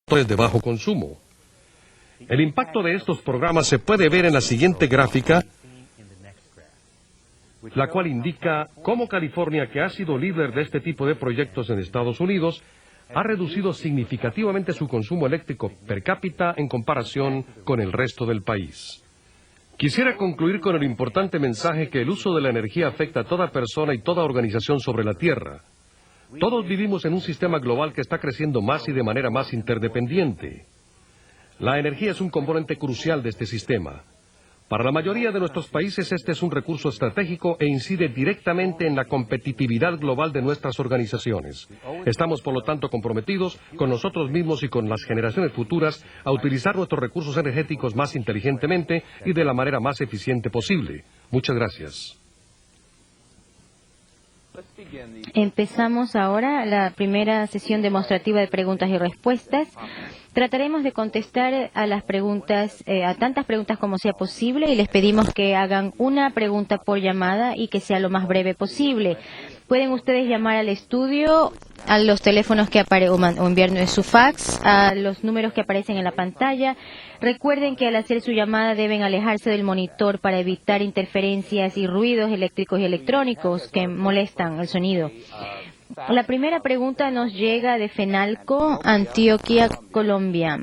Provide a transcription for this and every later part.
de bajo consumo. El impacto de estos programas se puede ver en la siguiente gráfica, la cual indica cómo California, que ha sido líder de este tipo de proyectos en Estados Unidos, ha reducido significativamente su consumo eléctrico per cápita en comparación con el resto del país. Quisiera concluir con el importante mensaje que el uso de la energía afecta a toda persona y toda organización sobre la Tierra. Todos vivimos en un sistema global que está creciendo más y de manera más interdependiente. La energía es un componente crucial de este sistema. Para la mayoría de nuestros países este es un recurso estratégico e incide directamente en la competitividad global de nuestras organizaciones. Estamos, por lo tanto, comprometidos con nosotros mismos y con las generaciones futuras a utilizar nuestros recursos energéticos más inteligentemente y de la manera más eficiente posible. Muchas gracias. Empezamos ahora la primera sesión demostrativa de preguntas y respuestas. Trataremos de contestar a las preguntas, a tantas preguntas como sea posible, y les pedimos que hagan una pregunta por llamada y que sea lo más breve posible. Pueden ustedes llamar al estudio a los teléfonos que o enviarnos su fax a los números que aparecen en la pantalla. Recuerden que al hacer su llamada deben alejarse del monitor para evitar interferencias y ruidos eléctricos y electrónicos que molestan el sonido. La primera pregunta nos llega de Fenalco, Antioquia, Colombia,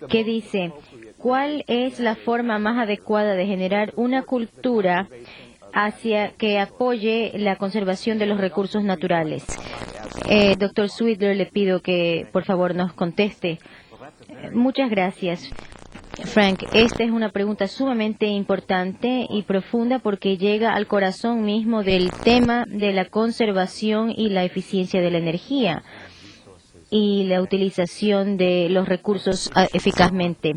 que dice: ¿cuál es la forma más adecuada de generar una cultura hacia que apoye la conservación de los recursos naturales? Doctor Swidler, le pido que por favor nos conteste. Muchas gracias, Frank. Esta es una pregunta sumamente importante y profunda porque llega al corazón mismo del tema de la conservación y la eficiencia de la energía y la utilización de los recursos eficazmente.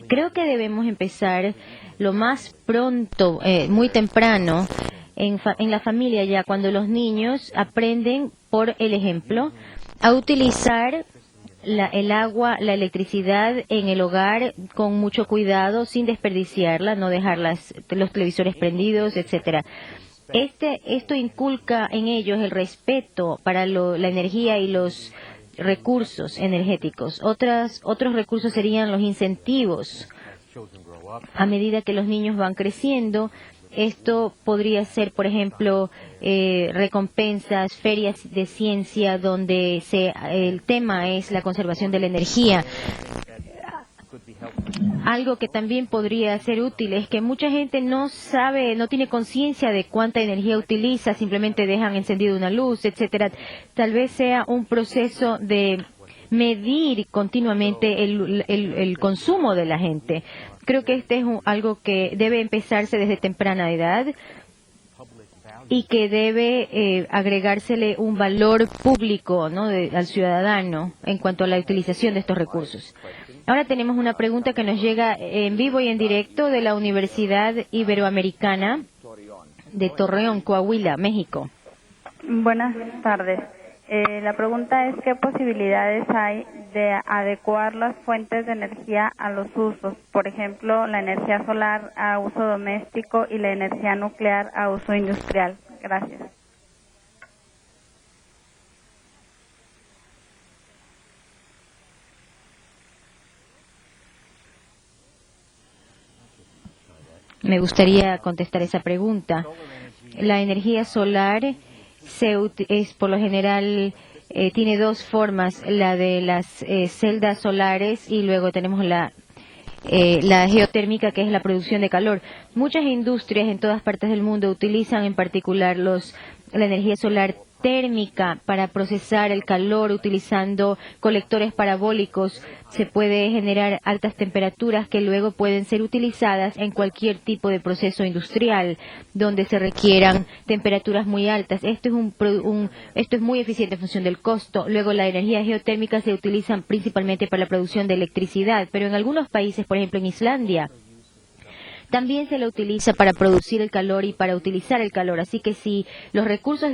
Creo que debemos empezar lo más pronto, muy temprano, en la familia, ya cuando los niños aprenden por el ejemplo a utilizar el agua, la electricidad en el hogar con mucho cuidado, sin desperdiciarla, no dejar los televisores prendidos, etcétera. Esto inculca en ellos el respeto para la energía y los recursos energéticos. Otros recursos serían los incentivos. A medida que los niños van creciendo, esto podría ser, por ejemplo, recompensas, ferias de ciencia, donde el tema es la conservación de la energía. Algo que también podría ser útil es que mucha gente no tiene conciencia de cuánta energía utiliza, simplemente dejan encendida una luz, etcétera. Tal vez sea un proceso de medir continuamente el consumo de la gente. Creo que este es algo que debe empezarse desde temprana edad y que debe agregársele un valor público, ¿no?, al ciudadano en cuanto a la utilización de estos recursos. Ahora tenemos una pregunta que nos llega en vivo y en directo de la Universidad Iberoamericana de Torreón, Coahuila, México. Buenas tardes. La pregunta es: ¿qué posibilidades hay de adecuar las fuentes de energía a los usos? Por ejemplo, la energía solar a uso doméstico y la energía nuclear a uso industrial. Gracias. Me gustaría contestar esa pregunta. La energía solar es por lo general tiene dos formas, la de las celdas solares y luego tenemos la geotérmica, que es la producción de calor. Muchas industrias en todas partes del mundo utilizan en particular la energía solar térmica para procesar el calor utilizando colectores parabólicos. Se puede generar altas temperaturas que luego pueden ser utilizadas en cualquier tipo de proceso industrial donde se requieran temperaturas muy altas. Esto es muy eficiente en función del costo. Luego, la energía geotérmica se utiliza principalmente para la producción de electricidad, pero en algunos países, por ejemplo en Islandia, también se la utiliza para producir el calor y para utilizar el calor. Así que si los recursos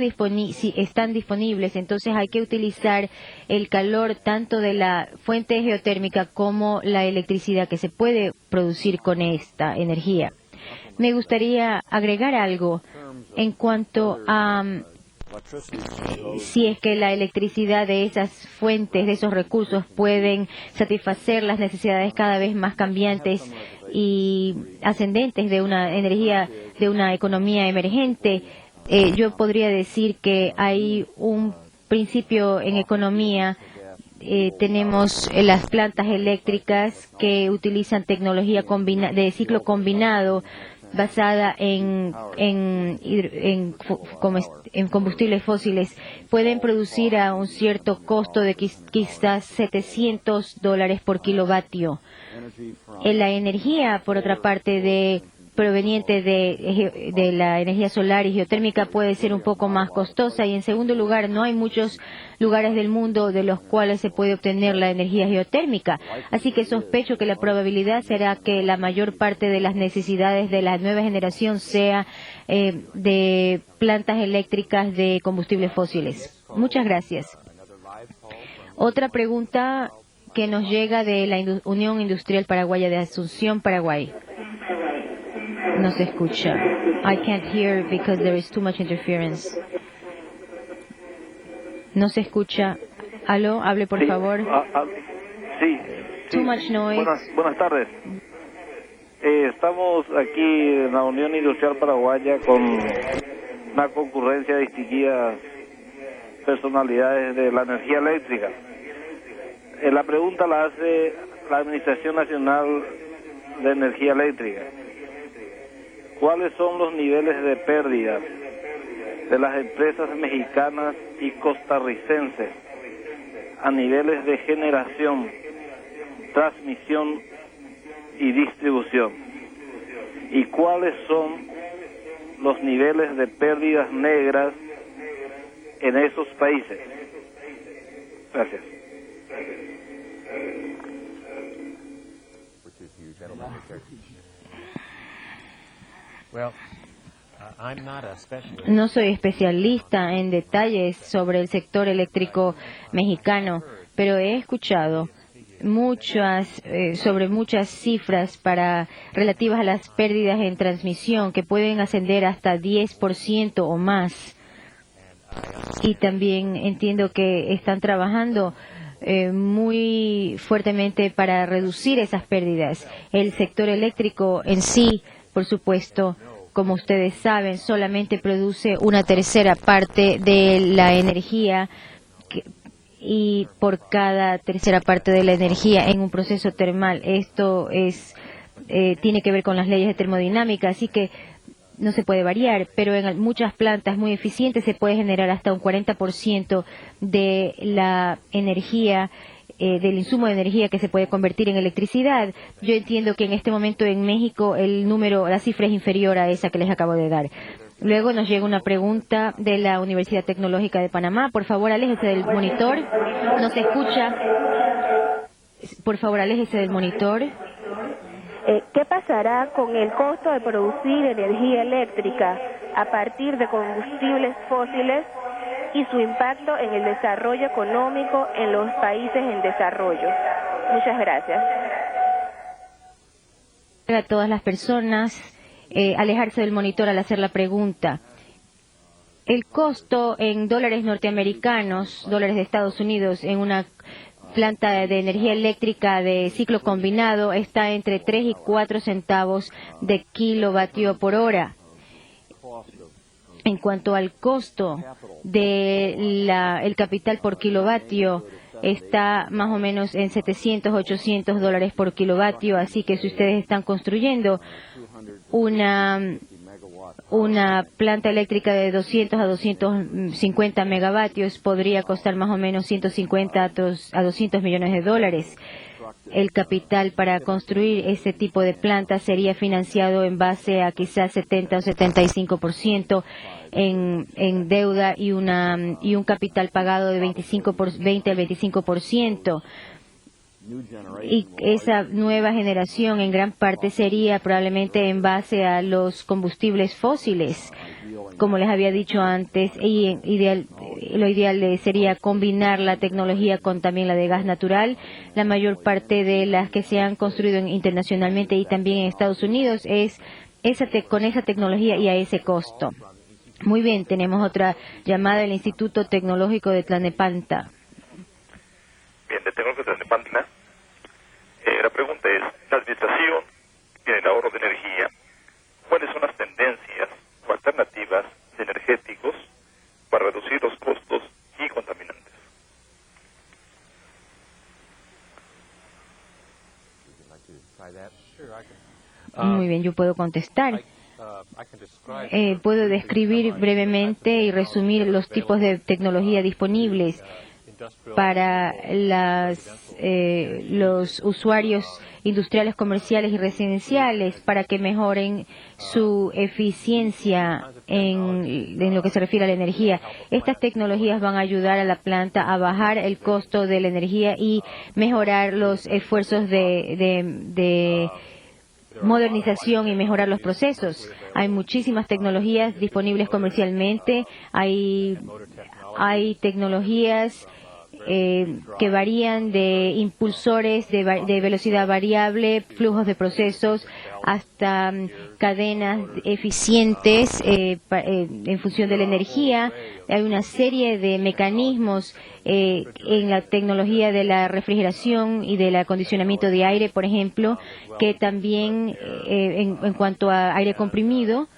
están disponibles, entonces hay que utilizar el calor tanto de la fuente geotérmica como la electricidad que se puede producir con esta energía. Me gustaría agregar algo en cuanto a si es que la electricidad de esas fuentes, de esos recursos, pueden satisfacer las necesidades cada vez más cambiantes y ascendentes de una energía, de una economía emergente. Yo podría decir que hay un principio en economía. Tenemos las plantas eléctricas que utilizan tecnología de ciclo combinado basada en combustibles fósiles. Pueden producir a un cierto costo de quizás $700 por kilovatio. La energía, por otra parte, proveniente de la energía solar y geotérmica puede ser un poco más costosa, y en segundo lugar, no hay muchos lugares del mundo de los cuales se puede obtener la energía geotérmica, así que sospecho que la probabilidad será que la mayor parte de las necesidades de la nueva generación sea de plantas eléctricas de combustibles fósiles. Muchas gracias. Otra pregunta que nos llega de la Unión Industrial Paraguaya de Asunción, Paraguay. No se escucha. I can't hear because there is too much interference. No se escucha. Aló, hable por favor. Sí. Too much noise. Buenas tardes. Estamos aquí en la Unión Industrial Paraguaya con una concurrencia de distinguidas personalidades de la energía eléctrica. La pregunta la hace la Administración Nacional de Energía Eléctrica. ¿Cuáles son los niveles de pérdidas de las empresas mexicanas y costarricenses a niveles de generación, transmisión y distribución? ¿Y cuáles son los niveles de pérdidas negras en esos países? Gracias. No soy especialista en detalles sobre el sector eléctrico mexicano, pero he escuchado sobre muchas cifras relativas a las pérdidas en transmisión que pueden ascender hasta 10% o más. Y también entiendo que están trabajando muy fuertemente para reducir esas pérdidas. El sector eléctrico en sí, por supuesto, como ustedes saben, solamente produce una tercera parte de la energía, y por cada tercera parte de la energía en un proceso termal. Esto tiene que ver con las leyes de termodinámica, así que no se puede variar, pero en muchas plantas muy eficientes se puede generar hasta un 40% de la energía, del insumo de energía que se puede convertir en electricidad. Yo entiendo que en este momento en México la cifra es inferior a esa que les acabo de dar. Luego nos llega una pregunta de la Universidad Tecnológica de Panamá. Por favor, aléjese del monitor. No se escucha. Por favor, aléjese del monitor. ¿Qué pasará con el costo de producir energía eléctrica a partir de combustibles fósiles y su impacto en el desarrollo económico en los países en desarrollo? Muchas gracias. A todas las personas alejarse del monitor al hacer la pregunta. El costo en dólares norteamericanos, dólares de Estados Unidos, en una planta de energía eléctrica de ciclo combinado está entre 3 y 4 centavos de kilovatio por hora. En cuanto al costo el capital por kilovatio, está más o menos en $700-800 por kilovatio, así que si ustedes están construyendo una planta eléctrica de 200 a 250 megavatios, podría costar más o menos 150 a 200 millones de dólares. El capital para construir ese tipo de planta sería financiado en base a quizás 70 o 75% en deuda y un capital pagado de 20 al 25%. Y esa nueva generación en gran parte sería probablemente en base a los combustibles fósiles, como les había dicho antes, y lo ideal sería combinar la tecnología con también la de gas natural. La mayor parte de las que se han construido internacionalmente y también en Estados Unidos es con esa tecnología y a ese costo. Muy bien, tenemos otra llamada del Instituto Tecnológico de Tlalnepantla. Bien, de Tecnológico de Tlalnepantla. La pregunta es, la administración en el ahorro de energía, ¿cuáles son las tendencias o alternativas de energéticos para reducir los costos y contaminantes? Muy bien, yo puedo contestar. Puedo describir brevemente y resumir los tipos de tecnología disponibles para los usuarios industriales, comerciales y residenciales para que mejoren su eficiencia en lo que se refiere a la energía. Estas tecnologías van a ayudar a la planta a bajar el costo de la energía y mejorar los esfuerzos de modernización y mejorar los procesos. Hay muchísimas tecnologías disponibles comercialmente. Hay tecnologías que varían de impulsores de velocidad variable, flujos de procesos, hasta cadenas eficientes en función de la energía. Hay una serie de mecanismos en la tecnología de la refrigeración y del acondicionamiento de aire, por ejemplo, que también en cuanto a aire comprimido,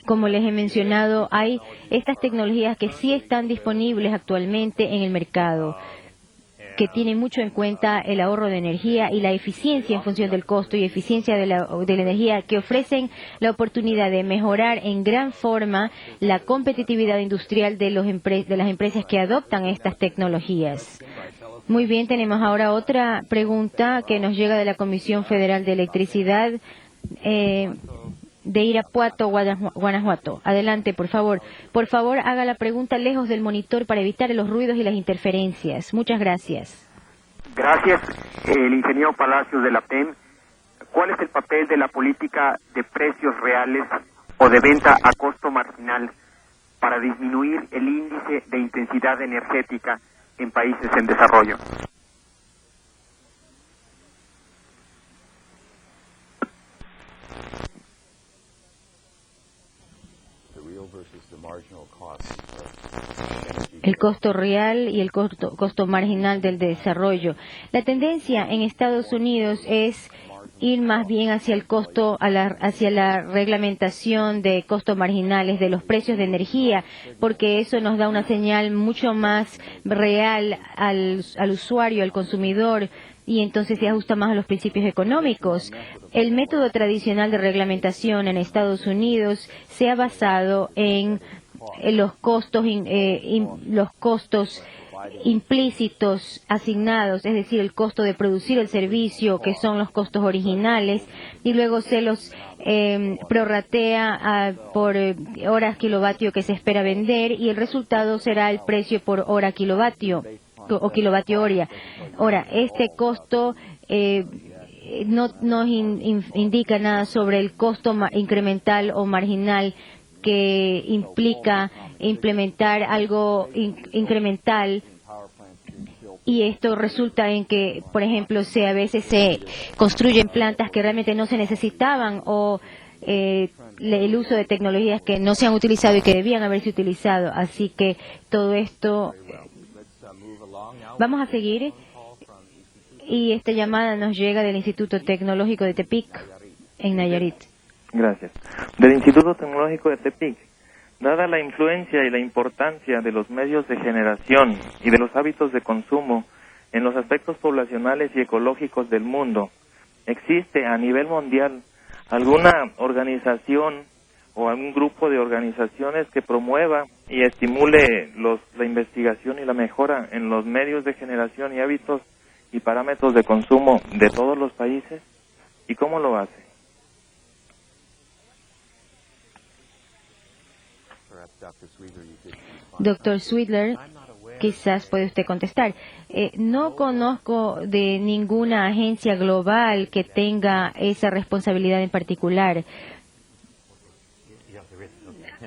como les he mencionado, hay estas tecnologías que sí están disponibles actualmente en el mercado, que tienen mucho en cuenta el ahorro de energía y la eficiencia en función del costo y eficiencia de la energía, que ofrecen la oportunidad de mejorar en gran forma la competitividad industrial de las empresas que adoptan estas tecnologías. Muy bien, tenemos ahora otra pregunta que nos llega de la Comisión Federal de Electricidad de Irapuato, Guanajuato. Adelante, por favor. Por favor, haga la pregunta lejos del monitor para evitar los ruidos y las interferencias. Muchas gracias. Gracias, el ingeniero Palacios de la PEM. ¿Cuál es el papel de la política de precios reales o de venta a costo marginal para disminuir el índice de intensidad energética en países en desarrollo? El costo real y el costo marginal del desarrollo. La tendencia en Estados Unidos es ir más bien hacia el costo, hacia la reglamentación de costos marginales de los precios de energía, porque eso nos da una señal mucho más real al usuario, al consumidor, y entonces se ajusta más a los principios económicos. El método tradicional de reglamentación en Estados Unidos se ha basado en los costos implícitos asignados, es decir, el costo de producir el servicio, que son los costos originales, y luego se los prorratea por horas kilovatio que se espera vender, y el resultado será el precio por hora kilovatio o kilovatio hora. Ahora, este costo no nos indica nada sobre el costo incremental o marginal que implica implementar algo incremental, y esto resulta en que, por ejemplo, a veces se construyen plantas que realmente no se necesitaban, o el uso de tecnologías que no se han utilizado y que debían haberse utilizado. Así que todo esto, vamos a seguir, y esta llamada nos llega del Instituto Tecnológico de Tepic, en Nayarit. Gracias. Del Instituto Tecnológico de Tepic, dada la influencia y la importancia de los medios de generación y de los hábitos de consumo en los aspectos poblacionales y ecológicos del mundo, ¿existe a nivel mundial alguna organización o algún grupo de organizaciones que promueva y estimule la investigación y la mejora en los medios de generación y hábitos y parámetros de consumo de todos los países? ¿Y cómo lo hace? Doctor Sweetler, quizás puede usted contestar. No conozco de ninguna agencia global que tenga esa responsabilidad en particular.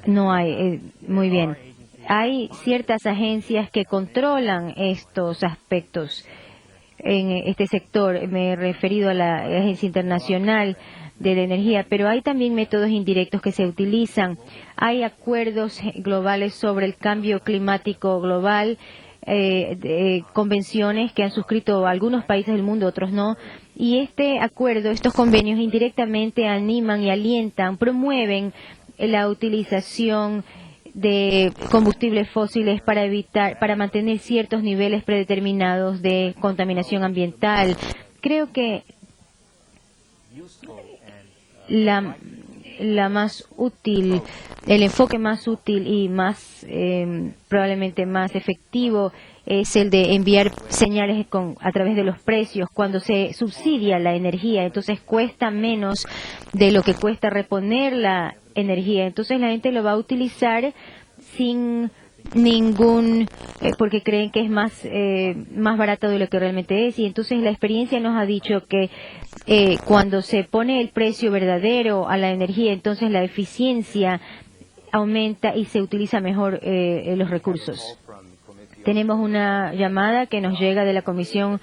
No hay. Muy bien. Hay ciertas agencias que controlan estos aspectos en este sector. Me he referido a la Agencia Internacional de la energía, pero hay también métodos indirectos que se utilizan. Hay acuerdos globales sobre el cambio climático global, convenciones que han suscrito algunos países del mundo, otros no, y estos convenios indirectamente animan y alientan, promueven la utilización de combustibles fósiles para mantener ciertos niveles predeterminados de contaminación ambiental. Creo que la más útil, el enfoque más útil y más probablemente más efectivo es el de enviar señales a través de los precios. Cuando se subsidia la energía, entonces cuesta menos de lo que cuesta reponer la energía. Entonces la gente lo va a utilizar sin ningún porque creen que es más barato de lo que realmente es, y entonces la experiencia nos ha dicho que cuando se pone el precio verdadero a la energía, entonces la eficiencia aumenta y se utiliza mejor los recursos. Tenemos una llamada que nos llega de la Comisión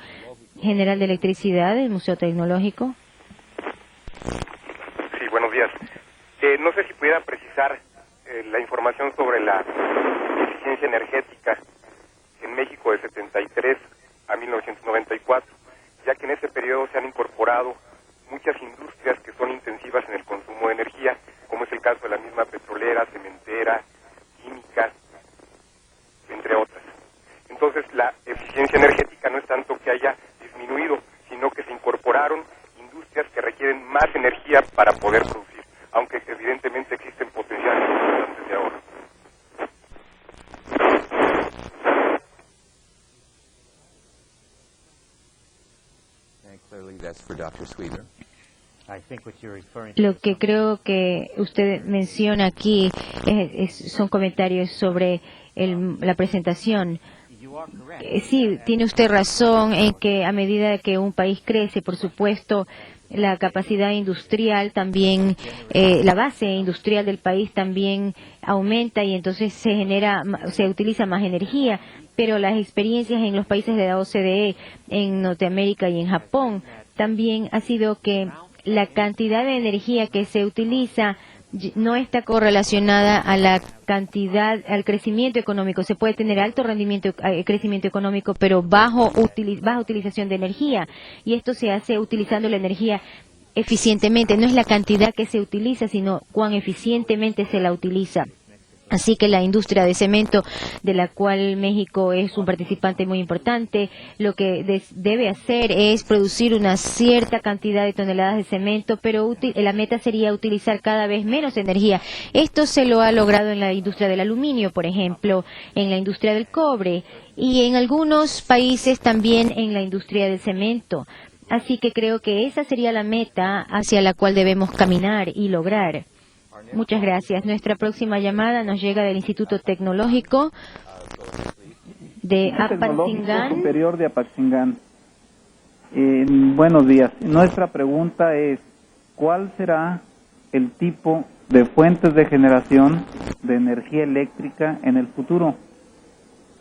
General de Electricidad del Museo Tecnológico. Sí, buenos días. No sé si pudiera precisar la información sobre la eficiencia energética en México de 73 a 1994, ya que en ese periodo se han incorporado muchas industrias que son intensivas en el consumo de energía, como es el caso de la misma petrolera, cementera, química, entre otras. Entonces, la eficiencia energética no es tanto que haya disminuido, sino que se incorporaron industrias que requieren más energía para poder producir, aunque evidentemente existen potenciales importantes de ahorro. Lo que creo que usted menciona aquí son comentarios sobre la presentación. Sí, tiene usted razón en que a medida que un país crece, por supuesto, la capacidad industrial también, la base industrial del país también aumenta y entonces se utiliza más energía. Pero las experiencias en los países de la OCDE, en Norteamérica y en Japón, también ha sido que la cantidad de energía que se utiliza no está correlacionada a la cantidad, al crecimiento económico. Se puede tener alto rendimiento, crecimiento económico, pero baja utilización de energía. Y esto se hace utilizando la energía eficientemente. No es la cantidad que se utiliza, sino cuán eficientemente se la utiliza. Así que la industria de cemento, de la cual México es un participante muy importante, lo que debe hacer es producir una cierta cantidad de toneladas de cemento, pero la meta sería utilizar cada vez menos energía. Esto se lo ha logrado en la industria del aluminio, por ejemplo, en la industria del cobre y en algunos países también en la industria del cemento. Así que creo que esa sería la meta hacia la cual debemos caminar y lograr. Muchas gracias. Nuestra próxima llamada nos llega del Instituto Tecnológico de Apatzingán. Superior de Apatzingán. Buenos días. Nuestra pregunta es, ¿cuál será el tipo de fuentes de generación de energía eléctrica en el futuro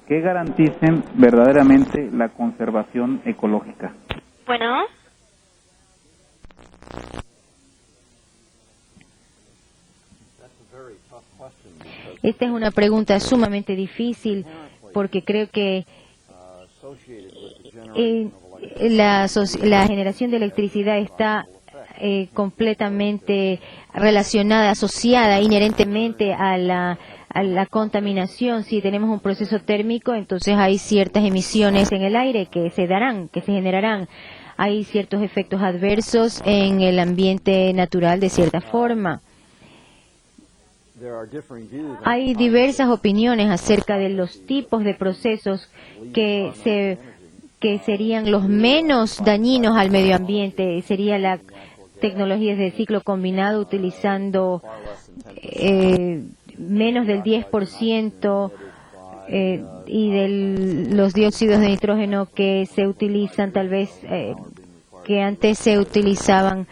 que garanticen verdaderamente la conservación ecológica? Bueno. Esta es una pregunta sumamente difícil porque creo que la generación de electricidad está completamente relacionada, asociada inherentemente a la contaminación. Si tenemos un proceso térmico, entonces hay ciertas emisiones en el aire que se generarán. Hay ciertos efectos adversos en el ambiente natural de cierta forma. Hay diversas opiniones acerca de los tipos de procesos que serían los menos dañinos al medio ambiente. Sería la tecnología de ciclo combinado utilizando menos del 10% y de los dióxidos de nitrógeno que se utilizan tal vez que antes se utilizaban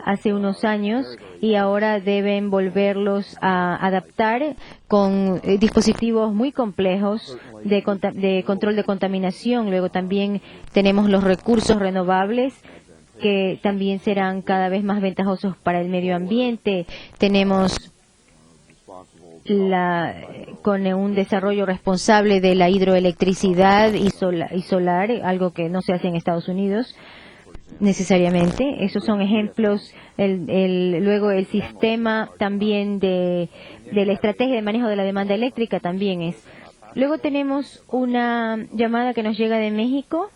hace unos años y ahora deben volverlos a adaptar con dispositivos muy complejos de control de contaminación. Luego también tenemos los recursos renovables que también serán cada vez más ventajosos para el medio ambiente. Tenemos con un desarrollo responsable de la hidroelectricidad y solar, algo que no se hace en Estados Unidos necesariamente. Esos son ejemplos. Luego el sistema también de la estrategia de manejo de la demanda eléctrica también es. Luego tenemos una llamada que nos llega de México,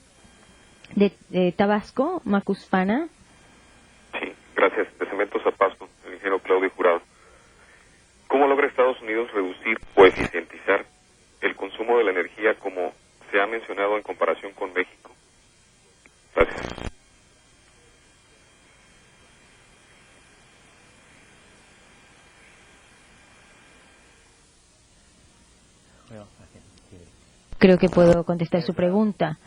de Tabasco, Macuspana. Sí, gracias. De Cementos a Pasto, el ingeniero Claudio Jurado. ¿Cómo logra Estados Unidos reducir o eficientizar el consumo de la energía como se ha mencionado en comparación con México? Gracias. Creo que puedo contestar su pregunta.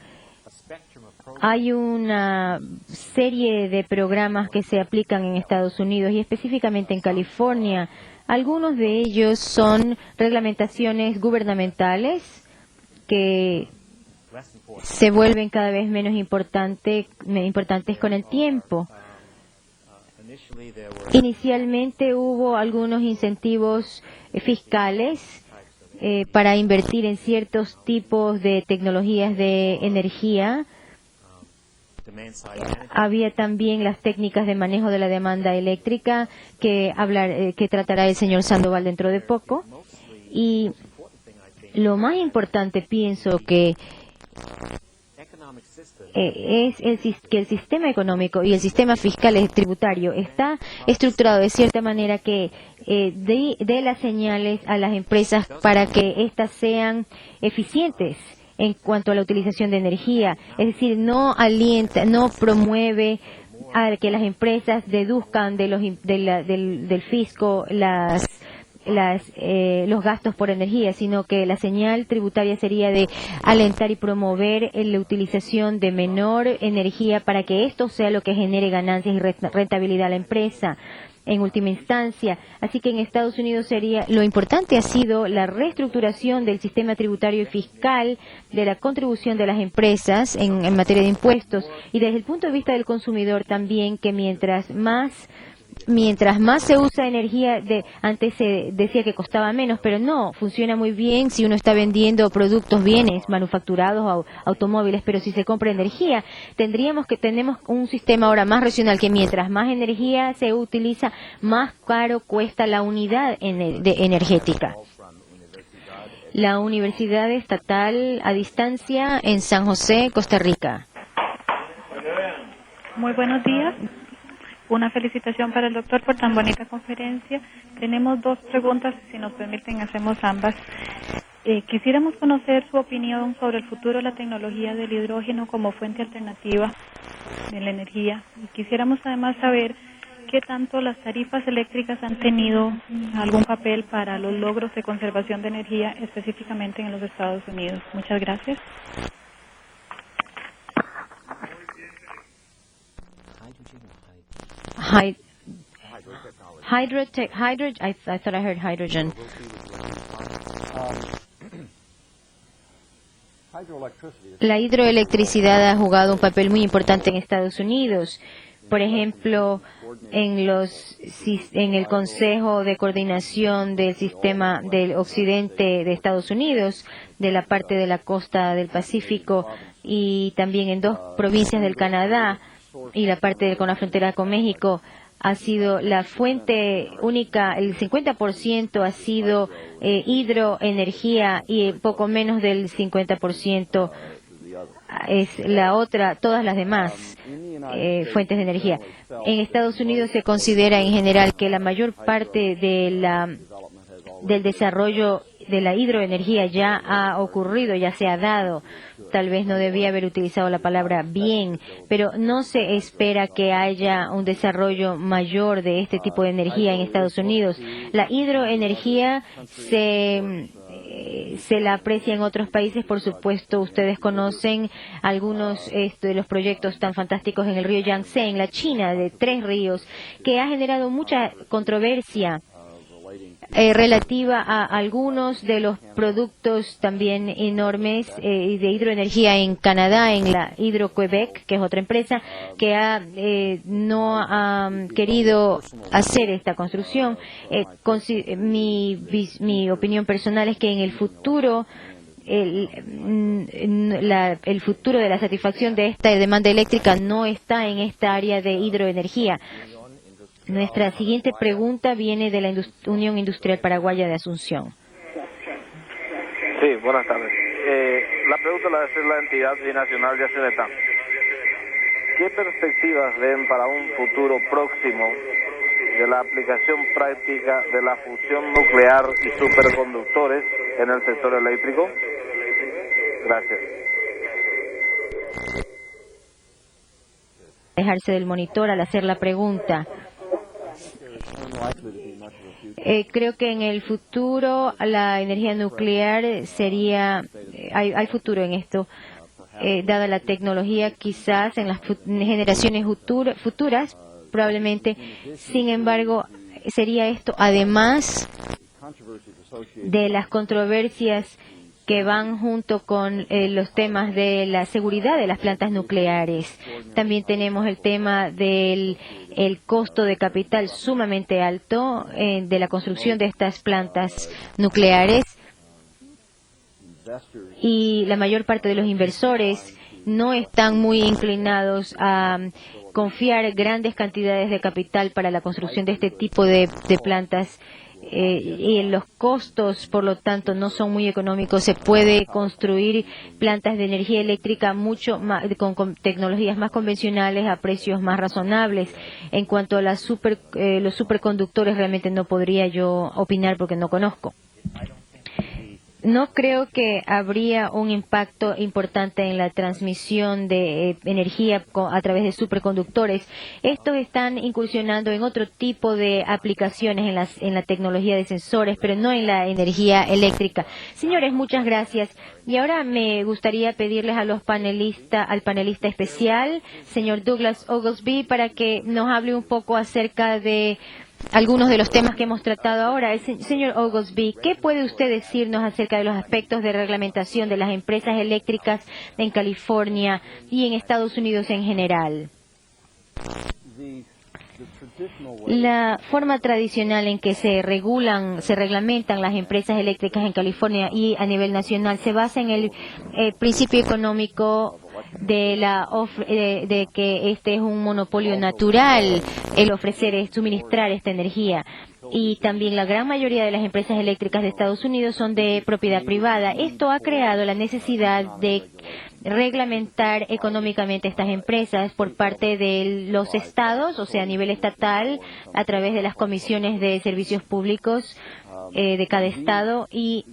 Hay una serie de programas que se aplican en Estados Unidos y específicamente en California. Algunos de ellos son reglamentaciones gubernamentales que se vuelven cada vez menos importantes con el tiempo. Inicialmente hubo algunos incentivos fiscales para invertir en ciertos tipos de tecnologías de energía. Había también las técnicas de manejo de la demanda eléctrica que tratará el señor Sandoval dentro de poco. Y lo más importante, pienso que es que el sistema económico y el sistema fiscal y tributario está estructurado de cierta manera que dé las señales a las empresas para que éstas sean eficientes en cuanto a la utilización de energía. Es decir, no promueve a que las empresas deduzcan del fisco los gastos por energía, sino que la señal tributaria sería de alentar y promover la utilización de menor energía para que esto sea lo que genere ganancias y rentabilidad a la empresa en última instancia. Así que en Estados Unidos lo importante ha sido la reestructuración del sistema tributario y fiscal, de la contribución de las empresas en materia de impuestos, y desde el punto de vista del consumidor también, que mientras más se usa energía, antes se decía que costaba menos, pero no, funciona muy bien si uno está vendiendo productos, bienes manufacturados o automóviles, pero si se compra energía, tenemos un sistema ahora más racional, que mientras más energía se utiliza, más caro cuesta la unidad energética. La Universidad Estatal a Distancia en San José, Costa Rica. Muy buenos días. Una felicitación para el doctor por tan bonita conferencia. Tenemos dos preguntas, si nos permiten hacemos ambas. Quisiéramos conocer su opinión sobre el futuro de la tecnología del hidrógeno como fuente alternativa de la energía. Y quisiéramos además saber qué tanto las tarifas eléctricas han tenido algún papel para los logros de conservación de energía, específicamente en los Estados Unidos. Muchas gracias. I thought I heard hydrogen. La hidroelectricidad ha jugado un papel muy importante en Estados Unidos. Por ejemplo, en el Consejo de Coordinación del Sistema del Occidente de Estados Unidos, de la parte de la costa del Pacífico, y también en dos provincias del Canadá y la parte con la frontera con México, ha sido la fuente única. El 50% ha sido hidroenergía y poco menos del 50% es la otra, todas las demás fuentes de energía. En Estados Unidos se considera en general que la mayor parte del desarrollo de la hidroenergía ya ha ocurrido, ya se ha dado. Tal vez no debía haber utilizado la palabra bien, pero no se espera que haya un desarrollo mayor de este tipo de energía en Estados Unidos. La hidroenergía se la aprecia en otros países, por supuesto. Ustedes conocen algunos de los proyectos tan fantásticos en el río Yangtze, en la China, de 3 ríos, que ha generado mucha controversia relativa a algunos de los productos también enormes de hidroenergía en Canadá, en la Hydro-Québec, que es otra empresa que no ha querido hacer esta construcción. Mi opinión personal es que en el futuro el futuro de la satisfacción de esta demanda eléctrica no está en esta área de hidroenergía. Nuestra siguiente pregunta viene de la Unión Industrial Paraguaya de Asunción. Sí, buenas tardes. La pregunta la hace la entidad binacional de Acenetán. ¿Qué perspectivas ven para un futuro próximo de la aplicación práctica de la fusión nuclear y superconductores en el sector eléctrico? Gracias. Dejarse del monitor al hacer la pregunta. Creo que en el futuro la energía nuclear sería, hay futuro en esto, dada la tecnología quizás en las generaciones futuras, probablemente. Sin embargo, sería esto además de las controversias que van junto con los temas de la seguridad de las plantas nucleares. También tenemos el tema del costo de capital sumamente alto de la construcción de estas plantas nucleares, y la mayor parte de los inversores no están muy inclinados a confiar grandes cantidades de capital para la construcción de este tipo de plantas. Y los costos, por lo tanto, no son muy económicos. Se puede construir plantas de energía eléctrica mucho más, con tecnologías más convencionales a precios más razonables. En cuanto a los superconductores, realmente no podría yo opinar porque no conozco. No creo que habría un impacto importante en la transmisión de energía a través de superconductores. Estos están incursionando en otro tipo de aplicaciones en la tecnología de sensores, pero no en la energía eléctrica. Señores, muchas gracias. Y ahora me gustaría pedirles al panelista especial, señor Douglas Oglesby, para que nos hable un poco acerca de algunos de los temas que hemos tratado ahora. Señor Oglesby, ¿qué puede usted decirnos acerca de los aspectos de reglamentación de las empresas eléctricas en California y en Estados Unidos en general? La forma tradicional en que se reglamentan las empresas eléctricas en California y a nivel nacional se basa en el principio económico de que este es un monopolio natural, el suministrar esta energía. Y también la gran mayoría de las empresas eléctricas de Estados Unidos son de propiedad privada. Esto ha creado la necesidad de reglamentar económicamente estas empresas por parte de los estados, o sea, a nivel estatal, a través de las comisiones de servicios públicos de cada estado, y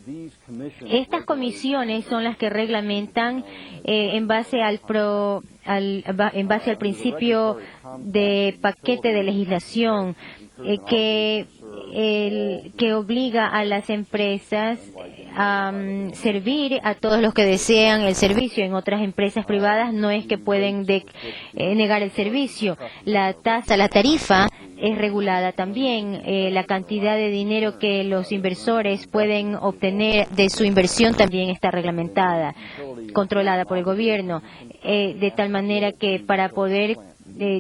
estas comisiones son las que reglamentan en base al principio de paquete de legislación que obliga a las empresas a servir a todos los que desean el servicio. En otras empresas privadas no es que pueden negar el servicio. La tarifa es regulada también. La cantidad de dinero que los inversores pueden obtener de su inversión también está reglamentada, controlada por el gobierno, de tal manera que para poder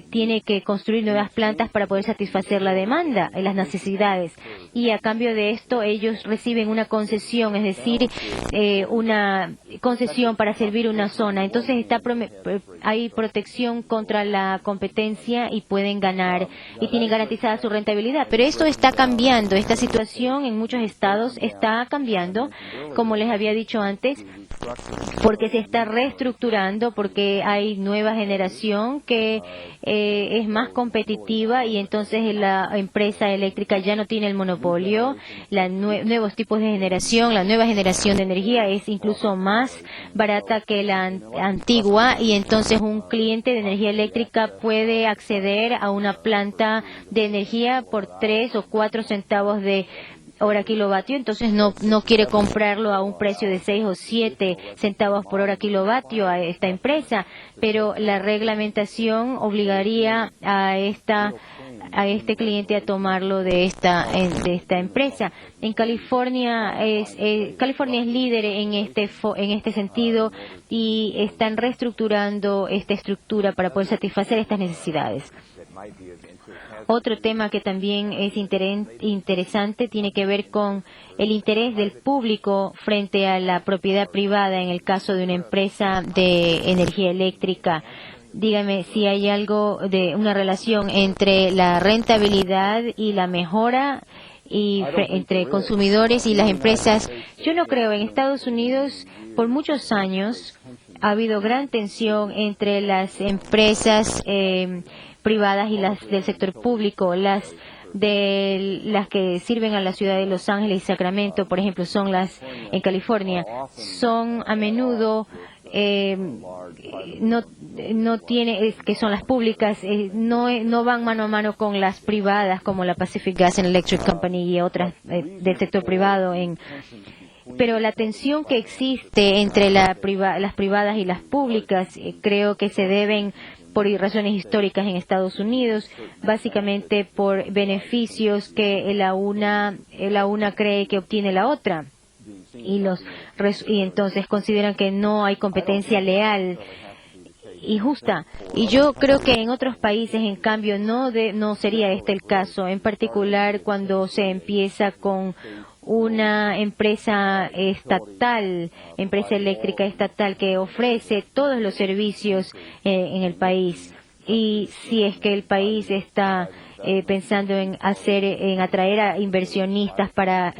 tiene que construir nuevas plantas para poder satisfacer la demanda, las necesidades, y a cambio de esto ellos reciben una concesión, es decir, una concesión para servir una zona. Entonces hay protección contra la competencia y pueden ganar y tienen garantizada su rentabilidad. Pero esto está cambiando, esta situación en muchos estados está cambiando, como les había dicho antes, porque se está reestructurando, porque hay nueva generación que es más competitiva, y entonces la empresa eléctrica ya no tiene el monopolio. Nuevos tipos de generación, la nueva generación de energía es incluso más barata que la antigua, y entonces un cliente de energía eléctrica puede acceder a una planta de energía por 3 o 4 centavos de hora kilovatio, entonces no quiere comprarlo a un precio de 6 o 7 centavos por hora kilovatio a esta empresa, pero la reglamentación obligaría a a este cliente a tomarlo de esta empresa. En California California es líder en este sentido y están reestructurando esta estructura para poder satisfacer estas necesidades. Otro tema que también es interesante tiene que ver con el interés del público frente a la propiedad privada en el caso de una empresa de energía eléctrica. Dígame si hay algo de una relación entre la rentabilidad y la mejora entre consumidores y las empresas. Yo no creo. En Estados Unidos, por muchos años, ha habido gran tensión entre las empresas privadas y las del sector público. Las que sirven a la ciudad de Los Ángeles y Sacramento, por ejemplo, son las en California, son a menudo que son las públicas, no van mano a mano con las privadas como la Pacific Gas and Electric Company y otras del sector privado. Pero la tensión que existe entre las privadas y las públicas creo que se deben por razones históricas en Estados Unidos, básicamente por beneficios que la una cree que obtiene la otra. Y entonces consideran que no hay competencia leal y justa. Y yo creo que en otros países, en cambio, no sería este el caso. En particular, cuando se empieza con una empresa eléctrica estatal que ofrece todos los servicios en el país. Y si es que el país está pensando en atraer a inversionistas para